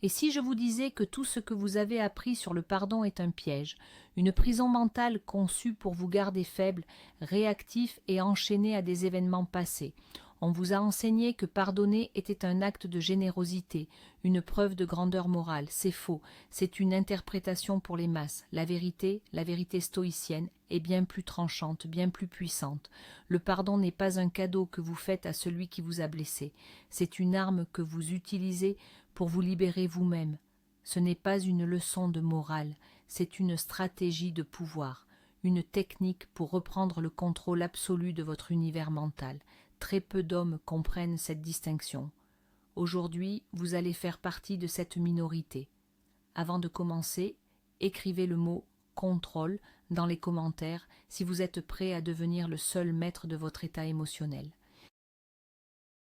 Et si je vous disais que tout ce que vous avez appris sur le pardon est un piège, une prison mentale conçue pour vous garder faible, réactif et enchaîné à des événements passés? On vous a enseigné que pardonner était un acte de générosité, une preuve de grandeur morale. C'est faux, c'est une interprétation pour les masses. La vérité stoïcienne, est bien plus tranchante, bien plus puissante. Le pardon n'est pas un cadeau que vous faites à celui qui vous a blessé, c'est une arme que vous utilisez pour vous libérer vous-même. Ce n'est pas une leçon de morale, c'est une stratégie de pouvoir, une technique pour reprendre le contrôle absolu de votre univers mental. Très peu d'hommes comprennent cette distinction. Aujourd'hui, vous allez faire partie de cette minorité. Avant de commencer, écrivez le mot « contrôle » dans les commentaires si vous êtes prêt à devenir le seul maître de votre état émotionnel.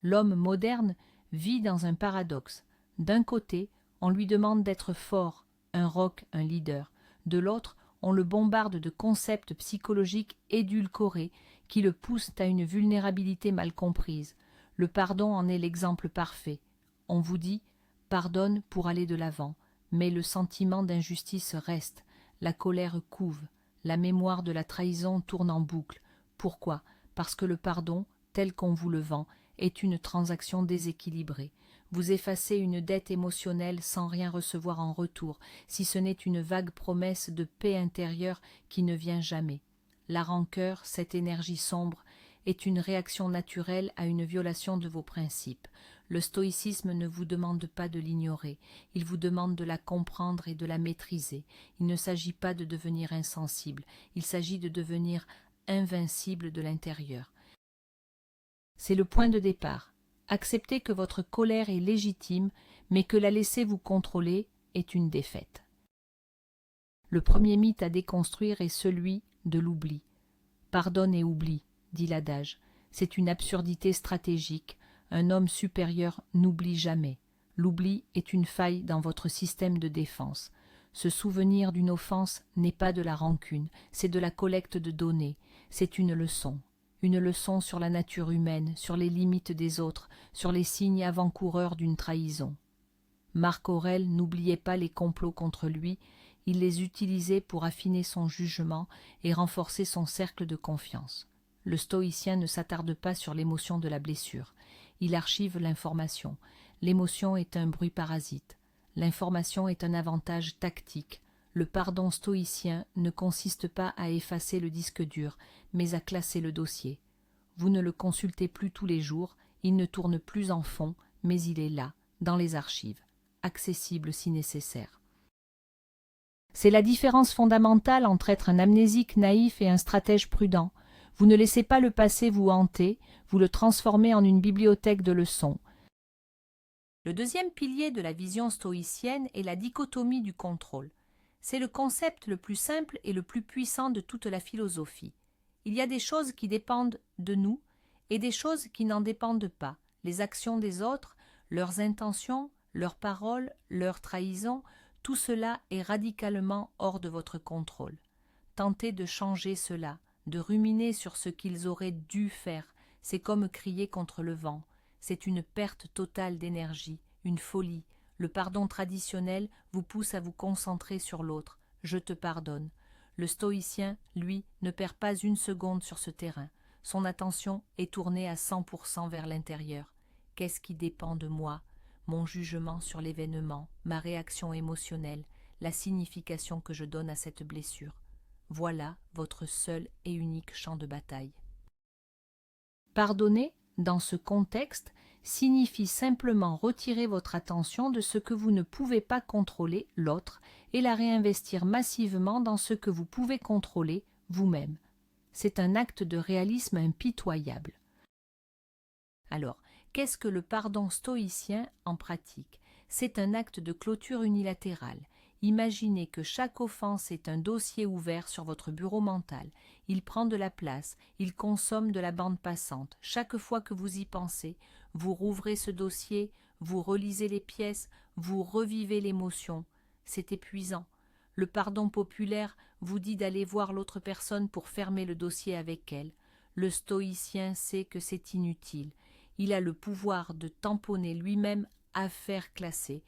L'homme moderne vit dans un paradoxe. D'un côté, on lui demande d'être fort, un rock, un leader. De l'autre, on le bombarde de concepts psychologiques édulcorés qui le poussent à une vulnérabilité mal comprise. Le pardon en est l'exemple parfait. On vous dit « pardonne pour aller de l'avant », mais le sentiment d'injustice reste, la colère couve, la mémoire de la trahison tourne en boucle. Pourquoi? Parce que le pardon, tel qu'on vous le vend, est une transaction déséquilibrée. Vous effacez une dette émotionnelle sans rien recevoir en retour, si ce n'est une vague promesse de paix intérieure qui ne vient jamais. La rancœur, cette énergie sombre, est une réaction naturelle à une violation de vos principes. Le stoïcisme ne vous demande pas de l'ignorer, il vous demande de la comprendre et de la maîtriser. Il ne s'agit pas de devenir insensible, il s'agit de devenir invincible de l'intérieur. C'est le point de départ. Accepter que votre colère est légitime, mais que la laisser vous contrôler est une défaite. Le premier mythe à déconstruire est celui de l'oubli. Pardonne et oublie, dit l'adage. C'est une absurdité stratégique. Un homme supérieur n'oublie jamais. L'oubli est une faille dans votre système de défense. Se souvenir d'une offense n'est pas de la rancune, c'est de la collecte de données, c'est une leçon sur la nature humaine, sur les limites des autres, sur les signes avant-coureurs d'une trahison. Marc Aurèle n'oubliait pas les complots contre lui, il les utilisait pour affiner son jugement et renforcer son cercle de confiance. Le stoïcien ne s'attarde pas sur l'émotion de la blessure, il archive l'information. L'émotion est un bruit parasite. L'information est un avantage tactique. Le pardon stoïcien ne consiste pas à effacer le disque dur, mais à classer le dossier. Vous ne le consultez plus tous les jours, il ne tourne plus en fond, mais il est là, dans les archives, accessible si nécessaire. C'est la différence fondamentale entre être un amnésique naïf et un stratège prudent. Vous ne laissez pas le passé vous hanter, vous le transformez en une bibliothèque de leçons. Le deuxième pilier de la vision stoïcienne est la dichotomie du contrôle. C'est le concept le plus simple et le plus puissant de toute la philosophie. Il y a des choses qui dépendent de nous et des choses qui n'en dépendent pas. Les actions des autres, leurs intentions, leurs paroles, leurs trahisons, tout cela est radicalement hors de votre contrôle. Tentez de changer cela, de ruminer sur ce qu'ils auraient dû faire, c'est comme crier contre le vent. C'est une perte totale d'énergie, une folie. Le pardon traditionnel vous pousse à vous concentrer sur l'autre. Je te pardonne. Le stoïcien, lui, ne perd pas une seconde sur ce terrain. Son attention est tournée à 100% vers l'intérieur. Qu'est-ce qui dépend de moi? Mon jugement sur l'événement, ma réaction émotionnelle, la signification que je donne à cette blessure. Voilà votre seul et unique champ de bataille. Pardonner, dans ce contexte, signifie simplement retirer votre attention de ce que vous ne pouvez pas contrôler, l'autre, et la réinvestir massivement dans ce que vous pouvez contrôler, vous-même. C'est un acte de réalisme impitoyable. Alors, qu'est-ce que le pardon stoïcien en pratique? C'est un acte de clôture unilatérale. Imaginez que chaque offense est un dossier ouvert sur votre bureau mental. Il prend de la place, il consomme de la bande passante. Chaque fois que vous y pensez, vous rouvrez ce dossier, vous relisez les pièces, vous revivez l'émotion. C'est épuisant. Le pardon populaire vous dit d'aller voir l'autre personne pour fermer le dossier avec elle. Le stoïcien sait que c'est inutile. Il a le pouvoir de tamponner lui-même affaire classée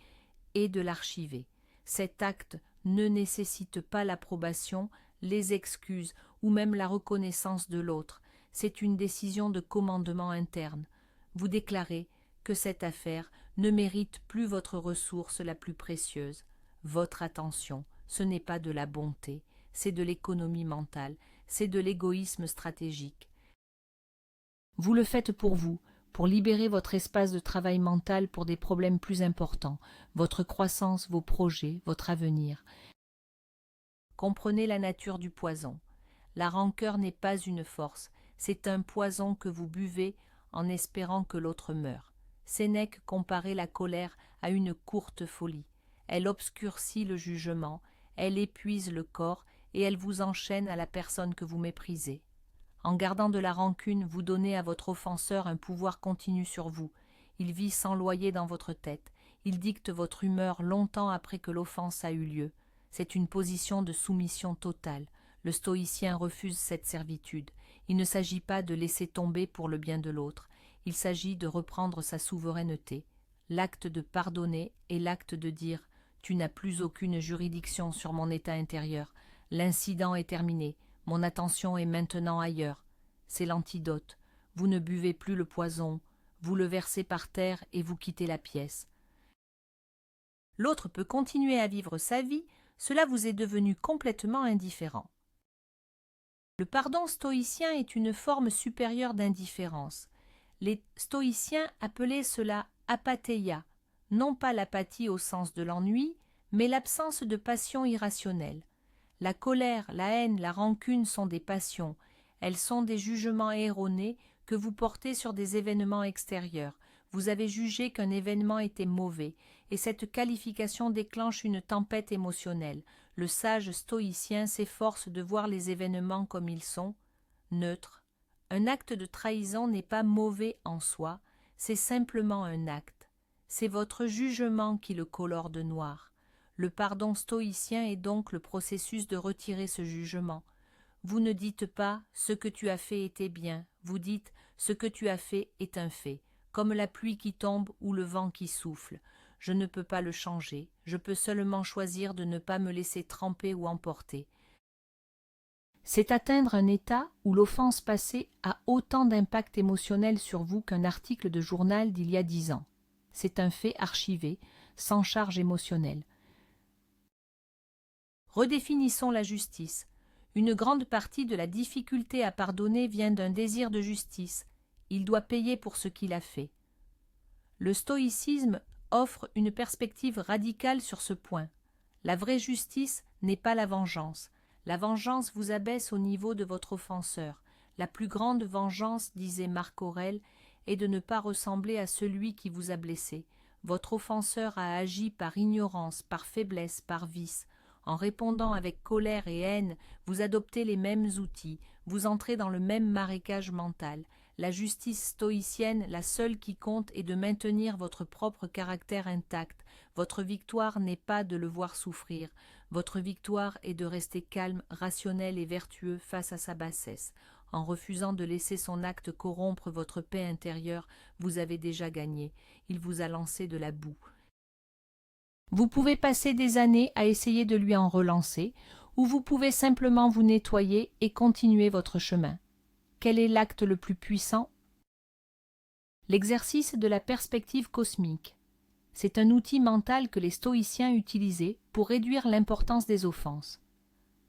et de l'archiver. Cet acte ne nécessite pas l'approbation, les excuses ou même la reconnaissance de l'autre. C'est une décision de commandement interne. Vous déclarez que cette affaire ne mérite plus votre ressource la plus précieuse. Votre attention, ce n'est pas de la bonté, c'est de l'économie mentale, c'est de l'égoïsme stratégique. Vous le faites pour libérer votre espace de travail mental pour des problèmes plus importants, votre croissance, vos projets, votre avenir. Comprenez la nature du poison. La rancœur n'est pas une force, c'est un poison que vous buvez en espérant que l'autre meure. Sénèque comparait la colère à une courte folie. Elle obscurcit le jugement, elle épuise le corps et elle vous enchaîne à la personne que vous méprisez. En gardant de la rancune, vous donnez à votre offenseur un pouvoir continu sur vous. Il vit sans loyer dans votre tête. Il dicte votre humeur longtemps après que l'offense a eu lieu. C'est une position de soumission totale. Le stoïcien refuse cette servitude. Il ne s'agit pas de laisser tomber pour le bien de l'autre. Il s'agit de reprendre sa souveraineté. L'acte de pardonner est l'acte de dire « Tu n'as plus aucune juridiction sur mon état intérieur. L'incident est terminé. Mon attention est maintenant ailleurs. » C'est l'antidote. Vous ne buvez plus le poison. Vous le versez par terre et vous quittez la pièce. L'autre peut continuer à vivre sa vie, cela vous est devenu complètement indifférent. Le pardon stoïcien est une forme supérieure d'indifférence. Les stoïciens appelaient cela apatheia, non pas l'apathie au sens de l'ennui, mais l'absence de passion irrationnelle. La colère, la haine, la rancune sont des passions. Elles sont des jugements erronés que vous portez sur des événements extérieurs. Vous avez jugé qu'un événement était mauvais, et cette qualification déclenche une tempête émotionnelle. Le sage stoïcien s'efforce de voir les événements comme ils sont, neutres. Un acte de trahison n'est pas mauvais en soi, c'est simplement un acte. C'est votre jugement qui le colore de noir. Le pardon stoïcien est donc le processus de retirer ce jugement. Vous ne dites pas « ce que tu as fait était bien », vous dites « ce que tu as fait est un fait », comme la pluie qui tombe ou le vent qui souffle. Je ne peux pas le changer, je peux seulement choisir de ne pas me laisser tremper ou emporter. C'est atteindre un état où l'offense passée a autant d'impact émotionnel sur vous qu'un article de journal d'il y a 10 ans. C'est un fait archivé, sans charge émotionnelle. Redéfinissons la justice. Une grande partie de la difficulté à pardonner vient d'un désir de justice. Il doit payer pour ce qu'il a fait. Le stoïcisme offre une perspective radicale sur ce point. La vraie justice n'est pas la vengeance. La vengeance vous abaisse au niveau de votre offenseur. La plus grande vengeance, disait Marc Aurèle, est de ne pas ressembler à celui qui vous a blessé. Votre offenseur a agi par ignorance, par faiblesse, par vice. En répondant avec colère et haine, vous adoptez les mêmes outils, vous entrez dans le même marécage mental. La justice stoïcienne, la seule qui compte, est de maintenir votre propre caractère intact. Votre victoire n'est pas de le voir souffrir. Votre victoire est de rester calme, rationnel et vertueux face à sa bassesse. En refusant de laisser son acte corrompre votre paix intérieure, vous avez déjà gagné. Il vous a lancé de la boue. Vous pouvez passer des années à essayer de lui en relancer, ou vous pouvez simplement vous nettoyer et continuer votre chemin. Quel est l'acte le plus puissant? L'exercice de la perspective cosmique. C'est un outil mental que les stoïciens utilisaient pour réduire l'importance des offenses.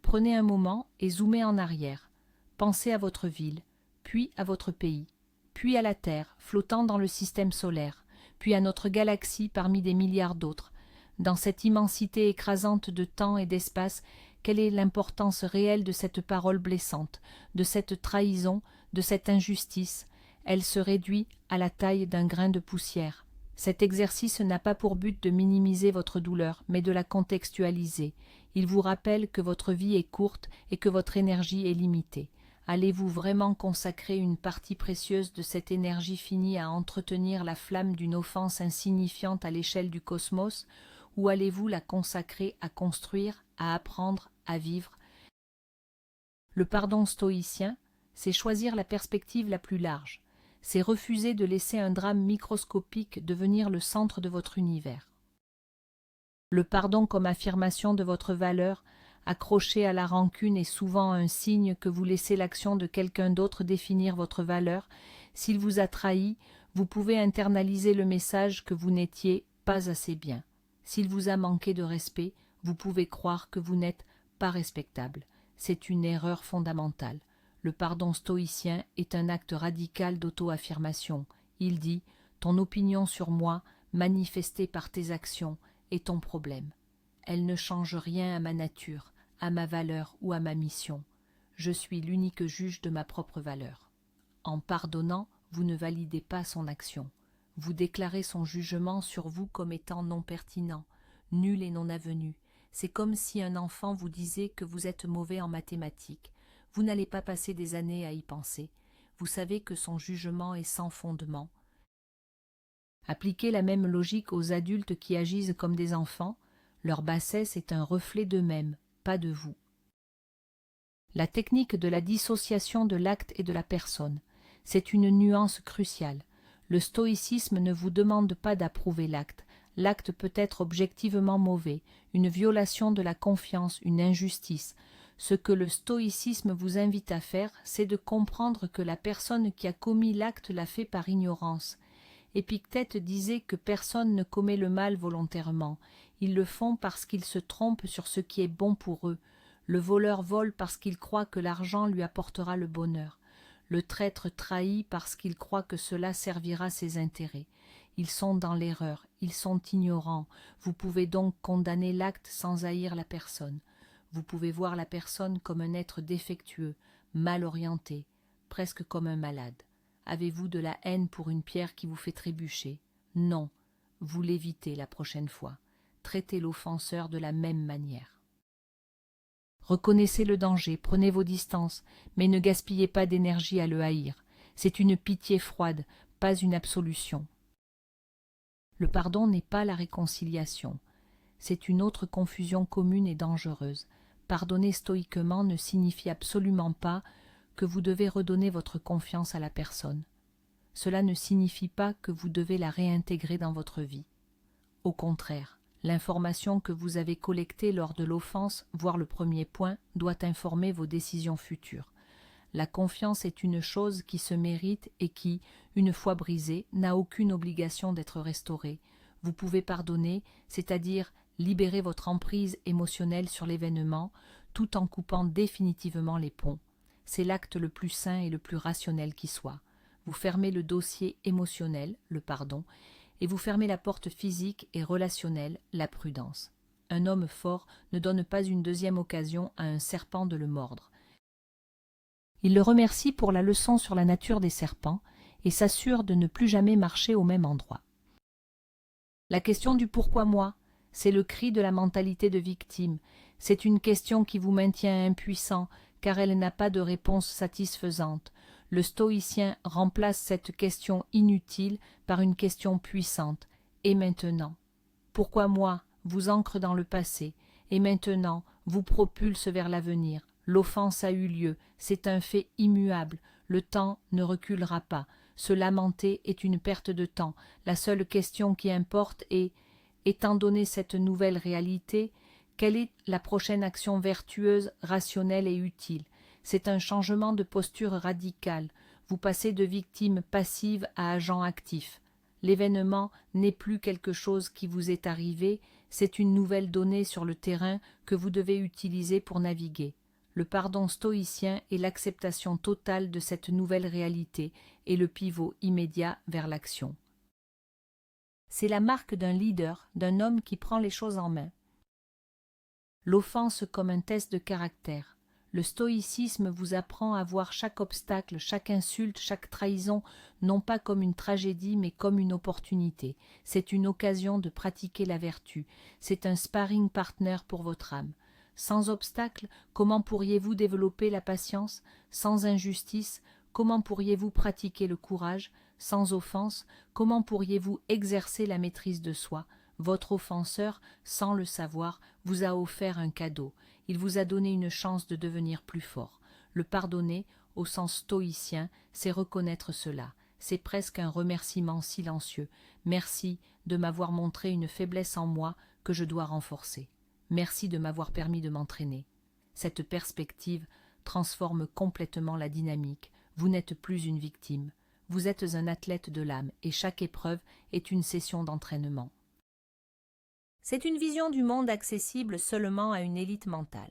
Prenez un moment et zoomez en arrière. Pensez à votre ville, puis à votre pays, puis à la Terre, flottant dans le système solaire, puis à notre galaxie parmi des milliards d'autres. Dans cette immensité écrasante de temps et d'espace, quelle est l'importance réelle de cette parole blessante, de cette trahison, de cette injustice? Elle se réduit à la taille d'un grain de poussière. Cet exercice n'a pas pour but de minimiser votre douleur, mais de la contextualiser. Il vous rappelle que votre vie est courte et que votre énergie est limitée. Allez-vous vraiment consacrer une partie précieuse de cette énergie finie à entretenir la flamme d'une offense insignifiante à l'échelle du cosmos, ou allez-vous la consacrer à construire, à apprendre, à vivre? Le pardon stoïcien, c'est choisir la perspective la plus large. C'est refuser de laisser un drame microscopique devenir le centre de votre univers. Le pardon comme affirmation de votre valeur, accroché à la rancune, est souvent un signe que vous laissez l'action de quelqu'un d'autre définir votre valeur. S'il vous a trahi, vous pouvez internaliser le message que vous n'étiez pas assez bien. S'il vous a manqué de respect, vous pouvez croire que vous n'êtes pas respectable. C'est une erreur fondamentale. Le pardon stoïcien est un acte radical d'auto-affirmation. Il dit « Ton opinion sur moi, manifestée par tes actions, est ton problème. Elle ne change rien à ma nature, à ma valeur ou à ma mission. Je suis l'unique juge de ma propre valeur. » En pardonnant, vous ne validez pas son action. Vous déclarez son jugement sur vous comme étant non pertinent, nul et non avenu. C'est comme si un enfant vous disait que vous êtes mauvais en mathématiques. Vous n'allez pas passer des années à y penser. Vous savez que son jugement est sans fondement. Appliquez la même logique aux adultes qui agissent comme des enfants. Leur bassesse est un reflet d'eux-mêmes, pas de vous. La technique de la dissociation de l'acte et de la personne, c'est une nuance cruciale. Le stoïcisme ne vous demande pas d'approuver l'acte. L'acte peut être objectivement mauvais, une violation de la confiance, une injustice. Ce que le stoïcisme vous invite à faire, c'est de comprendre que la personne qui a commis l'acte l'a fait par ignorance. Épictète disait que personne ne commet le mal volontairement. Ils le font parce qu'ils se trompent sur ce qui est bon pour eux. Le voleur vole parce qu'il croit que l'argent lui apportera le bonheur. Le traître trahit parce qu'il croit que cela servira ses intérêts. Ils sont dans l'erreur, ils sont ignorants. Vous pouvez donc condamner l'acte sans haïr la personne. Vous pouvez voir la personne comme un être défectueux, mal orienté, presque comme un malade. Avez-vous de la haine pour une pierre qui vous fait trébucher? Non, vous l'évitez la prochaine fois. Traitez l'offenseur de la même manière. Reconnaissez le danger, prenez vos distances, mais ne gaspillez pas d'énergie à le haïr. C'est une pitié froide, pas une absolution. Le pardon n'est pas la réconciliation. C'est une autre confusion commune et dangereuse. Pardonner stoïquement ne signifie absolument pas que vous devez redonner votre confiance à la personne. Cela ne signifie pas que vous devez la réintégrer dans votre vie. Au contraire, l'information que vous avez collectée lors de l'offense, voire le premier point, doit informer vos décisions futures. La confiance est une chose qui se mérite et qui, une fois brisée, n'a aucune obligation d'être restaurée. Vous pouvez pardonner, c'est-à-dire libérer votre emprise émotionnelle sur l'événement, tout en coupant définitivement les ponts. C'est l'acte le plus sain et le plus rationnel qui soit. Vous fermez le dossier émotionnel, le pardon, et vous fermez la porte physique et relationnelle, la prudence. Un homme fort ne donne pas une deuxième occasion à un serpent de le mordre. Il le remercie pour la leçon sur la nature des serpents et s'assure de ne plus jamais marcher au même endroit. La question du pourquoi moi, c'est le cri de la mentalité de victime. C'est une question qui vous maintient impuissant, car elle n'a pas de réponse satisfaisante. Le stoïcien remplace cette question inutile par une question puissante. Et maintenant? Pourquoi moi vous ancre dans le passé, et maintenant vous propulse vers l'avenir. L'offense a eu lieu, c'est un fait immuable, le temps ne reculera pas. Se lamenter est une perte de temps. La seule question qui importe est, étant donné cette nouvelle réalité, quelle est la prochaine action vertueuse, rationnelle et utile? C'est un changement de posture radical. Vous passez de victime passive à agent actif. L'événement n'est plus quelque chose qui vous est arrivé, c'est une nouvelle donnée sur le terrain que vous devez utiliser pour naviguer. Le pardon stoïcien est l'acceptation totale de cette nouvelle réalité et le pivot immédiat vers l'action. C'est la marque d'un leader, d'un homme qui prend les choses en main. L'offense comme un test de caractère. Le stoïcisme vous apprend à voir chaque obstacle, chaque insulte, chaque trahison, non pas comme une tragédie, mais comme une opportunité. C'est une occasion de pratiquer la vertu. C'est un sparring partner pour votre âme. Sans obstacle, comment pourriez-vous développer la patience? Sans injustice, comment pourriez-vous pratiquer le courage? Sans offense, comment pourriez-vous exercer la maîtrise de soi? Votre offenseur, sans le savoir, vous a offert un cadeau. Il vous a donné une chance de devenir plus fort. Le pardonner, au sens stoïcien, c'est reconnaître cela. C'est presque un remerciement silencieux. Merci de m'avoir montré une faiblesse en moi que je dois renforcer. Merci de m'avoir permis de m'entraîner. Cette perspective transforme complètement la dynamique. Vous n'êtes plus une victime. Vous êtes un athlète de l'âme et chaque épreuve est une session d'entraînement. C'est une vision du monde accessible seulement à une élite mentale.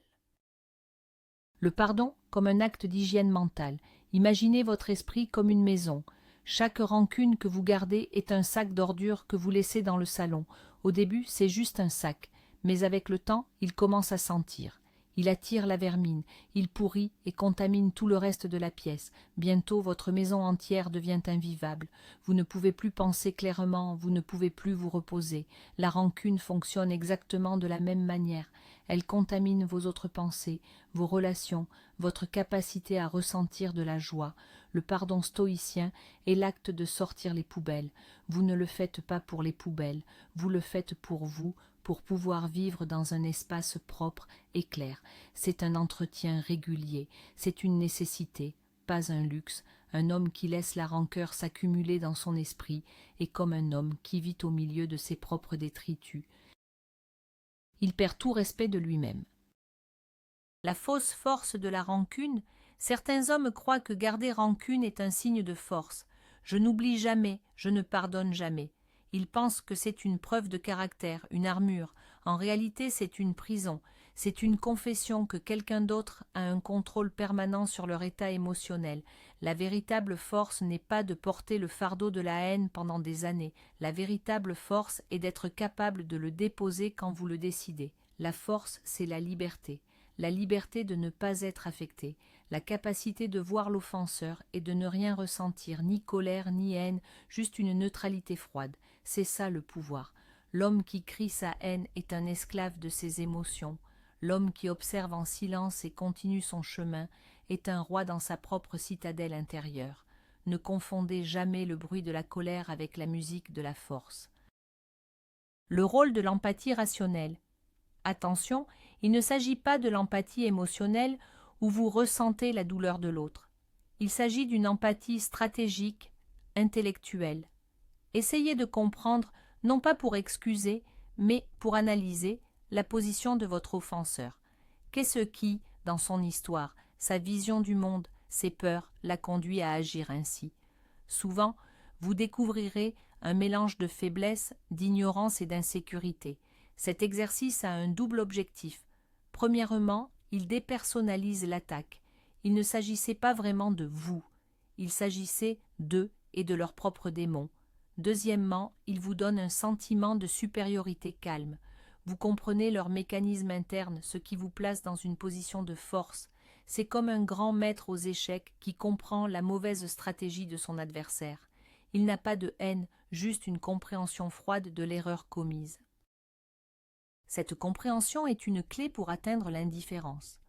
Le pardon comme un acte d'hygiène mentale. Imaginez votre esprit comme une maison. Chaque rancune que vous gardez est un sac d'ordures que vous laissez dans le salon. Au début, c'est juste un sac, mais avec le temps, il commence à sentir. Il attire la vermine, il pourrit et contamine tout le reste de la pièce. Bientôt, votre maison entière devient invivable. Vous ne pouvez plus penser clairement, vous ne pouvez plus vous reposer. La rancune fonctionne exactement de la même manière. Elle contamine vos autres pensées, vos relations, votre capacité à ressentir de la joie. Le pardon stoïcien est l'acte de sortir les poubelles. Vous ne le faites pas pour les poubelles, vous le faites pour vous, pour pouvoir vivre dans un espace propre et clair. C'est un entretien régulier, c'est une nécessité, pas un luxe. Un homme qui laisse la rancœur s'accumuler dans son esprit est comme un homme qui vit au milieu de ses propres détritus. Il perd tout respect de lui-même. La fausse force de la rancune. Certains hommes croient que garder rancune est un signe de force. Je n'oublie jamais, je ne pardonne jamais. Ils pensent que c'est une preuve de caractère, une armure. En réalité, c'est une prison. C'est une confession que quelqu'un d'autre a un contrôle permanent sur leur état émotionnel. La véritable force n'est pas de porter le fardeau de la haine pendant des années. La véritable force est d'être capable de le déposer quand vous le décidez. La force, c'est la liberté. La liberté de ne pas être affecté, la capacité de voir l'offenseur et de ne rien ressentir, ni colère, ni haine, juste une neutralité froide. C'est ça le pouvoir. L'homme qui crie sa haine est un esclave de ses émotions. L'homme qui observe en silence et continue son chemin est un roi dans sa propre citadelle intérieure. Ne confondez jamais le bruit de la colère avec la musique de la force. Le rôle de l'empathie rationnelle. Attention, il ne s'agit pas de l'empathie émotionnelle où vous ressentez la douleur de l'autre. Il s'agit d'une empathie stratégique, intellectuelle. Essayez de comprendre, non pas pour excuser, mais pour analyser la position de votre offenseur. Qu'est-ce qui, dans son histoire, sa vision du monde, ses peurs, l'a conduit à agir ainsi? Souvent, vous découvrirez un mélange de faiblesse, d'ignorance et d'insécurité. Cet exercice a un double objectif. Premièrement, il dépersonnalise l'attaque. Il ne s'agissait pas vraiment de vous. Il s'agissait d'eux et de leurs propres démons. Deuxièmement, il vous donne un sentiment de supériorité calme. Vous comprenez leur mécanisme interne, ce qui vous place dans une position de force. C'est comme un grand maître aux échecs qui comprend la mauvaise stratégie de son adversaire. Il n'a pas de haine, juste une compréhension froide de l'erreur commise. Cette compréhension est une clé pour atteindre l'indifférence.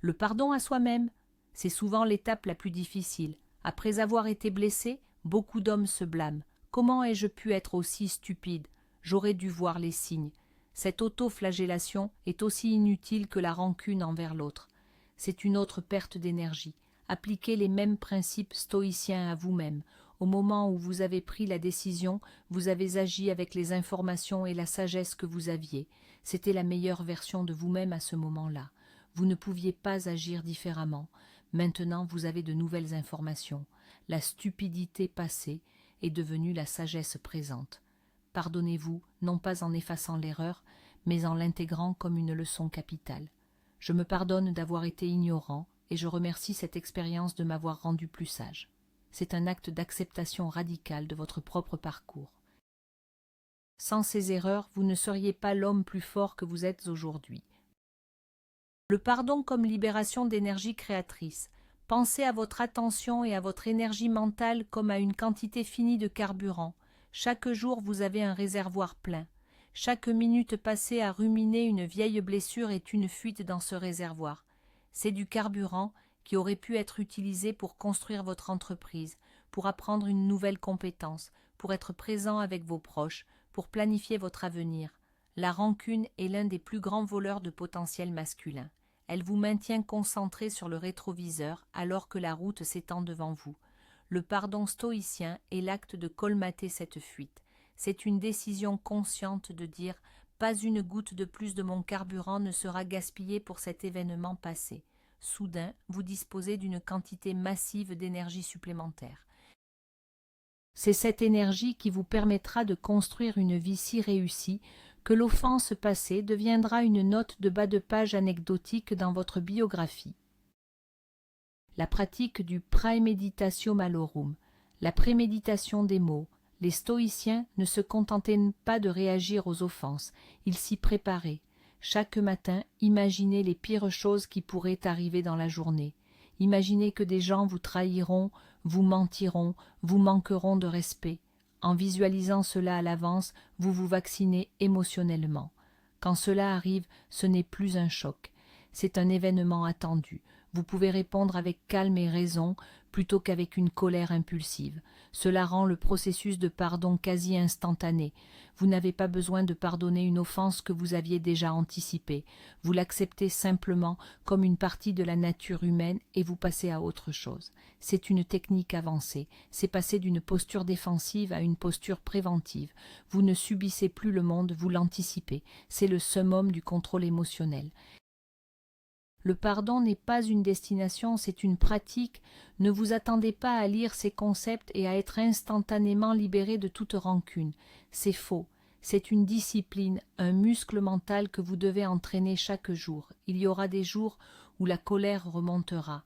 Le pardon à soi-même, c'est souvent l'étape la plus difficile. Après avoir été blessé, beaucoup d'hommes se blâment. Comment ai-je pu être aussi stupide? J'aurais dû voir les signes. Cette auto-flagellation est aussi inutile que la rancune envers l'autre. C'est une autre perte d'énergie. Appliquez les mêmes principes stoïciens à vous-même. Au moment où vous avez pris la décision, vous avez agi avec les informations et la sagesse que vous aviez. C'était la meilleure version de vous-même à ce moment-là. Vous ne pouviez pas agir différemment. Maintenant, vous avez de nouvelles informations. La stupidité passée est devenue la sagesse présente. Pardonnez-vous, non pas en effaçant l'erreur, mais en l'intégrant comme une leçon capitale. Je me pardonne d'avoir été ignorant et je remercie cette expérience de m'avoir rendu plus sage. C'est un acte d'acceptation radicale de votre propre parcours. Sans ces erreurs, vous ne seriez pas l'homme plus fort que vous êtes aujourd'hui. Le pardon comme libération d'énergie créatrice. Pensez à votre attention et à votre énergie mentale comme à une quantité finie de carburant. Chaque jour, vous avez un réservoir plein. Chaque minute passée à ruminer une vieille blessure est une fuite dans ce réservoir. C'est du carburant qui aurait pu être utilisé pour construire votre entreprise, pour apprendre une nouvelle compétence, pour être présent avec vos proches, pour planifier votre avenir. La rancune est l'un des plus grands voleurs de potentiel masculin. Elle vous maintient concentré sur le rétroviseur alors que la route s'étend devant vous. Le pardon stoïcien est l'acte de colmater cette fuite. C'est une décision consciente de dire « Pas une goutte de plus de mon carburant ne sera gaspillée pour cet événement passé ». Soudain, vous disposez d'une quantité massive d'énergie supplémentaire. C'est cette énergie qui vous permettra de construire une vie si réussie que l'offense passée deviendra une note de bas de page anecdotique dans votre biographie. La pratique du praemeditatio malorum, la préméditation des mots. Les stoïciens ne se contentaient pas de réagir aux offenses, ils s'y préparaient. Chaque matin, imaginez les pires choses qui pourraient arriver dans la journée. Imaginez que des gens vous trahiront, vous mentiront, vous manqueront de respect. En visualisant cela à l'avance, vous vous vaccinez émotionnellement. Quand cela arrive, ce n'est plus un choc. C'est un événement attendu. Vous pouvez répondre avec calme et raison plutôt qu'avec une colère impulsive. Cela rend le processus de pardon quasi instantané. Vous n'avez pas besoin de pardonner une offense que vous aviez déjà anticipée. Vous l'acceptez simplement comme une partie de la nature humaine et vous passez à autre chose. C'est une technique avancée. C'est passer d'une posture défensive à une posture préventive. Vous ne subissez plus le monde, vous l'anticipez. C'est le summum du contrôle émotionnel. Le pardon n'est pas une destination, c'est une pratique. Ne vous attendez pas à lire ces concepts et à être instantanément libéré de toute rancune. C'est faux. C'est une discipline, un muscle mental que vous devez entraîner chaque jour. Il y aura des jours où la colère remontera.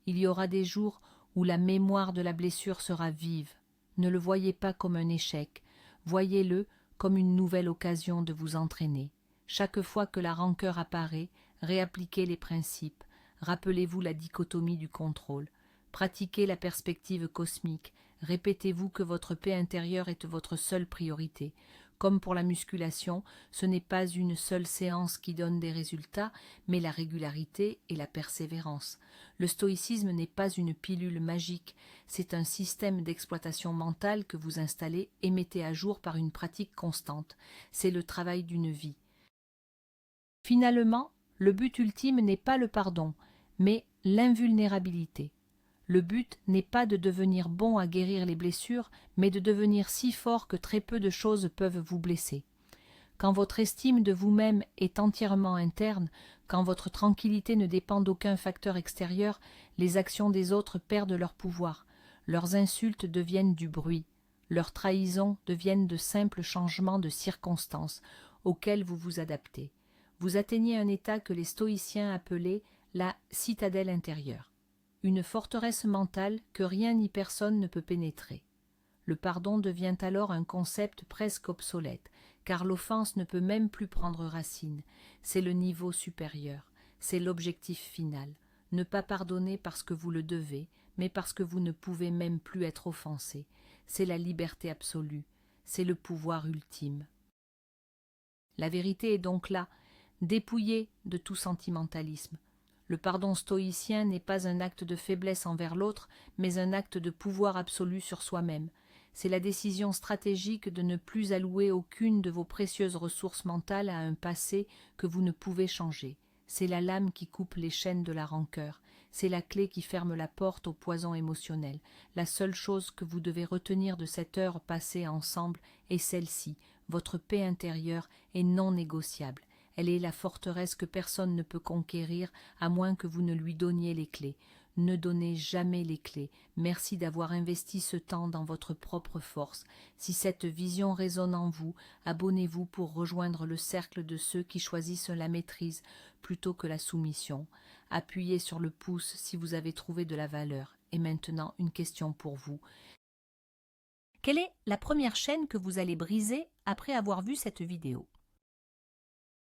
Il y aura des jours où la mémoire de la blessure sera vive. Ne le voyez pas comme un échec. Voyez-le comme une nouvelle occasion de vous entraîner. Chaque fois que la rancœur apparaît, réappliquez les principes, rappelez-vous la dichotomie du contrôle, pratiquez la perspective cosmique, répétez-vous que votre paix intérieure est votre seule priorité. Comme pour la musculation, ce n'est pas une seule séance qui donne des résultats, mais la régularité et la persévérance. Le stoïcisme n'est pas une pilule magique, c'est un système d'exploitation mentale que vous installez et mettez à jour par une pratique constante. C'est le travail d'une vie. Finalement, le but ultime n'est pas le pardon, mais l'invulnérabilité. Le but n'est pas de devenir bon à guérir les blessures, mais de devenir si fort que très peu de choses peuvent vous blesser. Quand votre estime de vous-même est entièrement interne, quand votre tranquillité ne dépend d'aucun facteur extérieur, les actions des autres perdent leur pouvoir. Leurs insultes deviennent du bruit. Leurs trahisons deviennent de simples changements de circonstances auxquels vous vous adaptez. Vous atteignez un état que les stoïciens appelaient la citadelle intérieure, une forteresse mentale que rien ni personne ne peut pénétrer. Le pardon devient alors un concept presque obsolète, car l'offense ne peut même plus prendre racine. C'est le niveau supérieur, c'est l'objectif final. Ne pas pardonner parce que vous le devez, mais parce que vous ne pouvez même plus être offensé. C'est la liberté absolue, c'est le pouvoir ultime. La vérité est donc là, dépouillé de tout sentimentalisme. Le pardon stoïcien n'est pas un acte de faiblesse envers l'autre, mais un acte de pouvoir absolu sur soi-même. C'est la décision stratégique de ne plus allouer aucune de vos précieuses ressources mentales à un passé que vous ne pouvez changer. C'est la lame qui coupe les chaînes de la rancœur. C'est la clé qui ferme la porte au poison émotionnel. La seule chose que vous devez retenir de cette heure passée ensemble est celle-ci. Votre paix intérieure est non négociable. Elle est la forteresse que personne ne peut conquérir à moins que vous ne lui donniez les clés. Ne donnez jamais les clés. Merci d'avoir investi ce temps dans votre propre force. Si cette vision résonne en vous, abonnez-vous pour rejoindre le cercle de ceux qui choisissent la maîtrise plutôt que la soumission. Appuyez sur le pouce si vous avez trouvé de la valeur. Et maintenant, une question pour vous. Quelle est la première chaîne que vous allez briser après avoir vu cette vidéo ?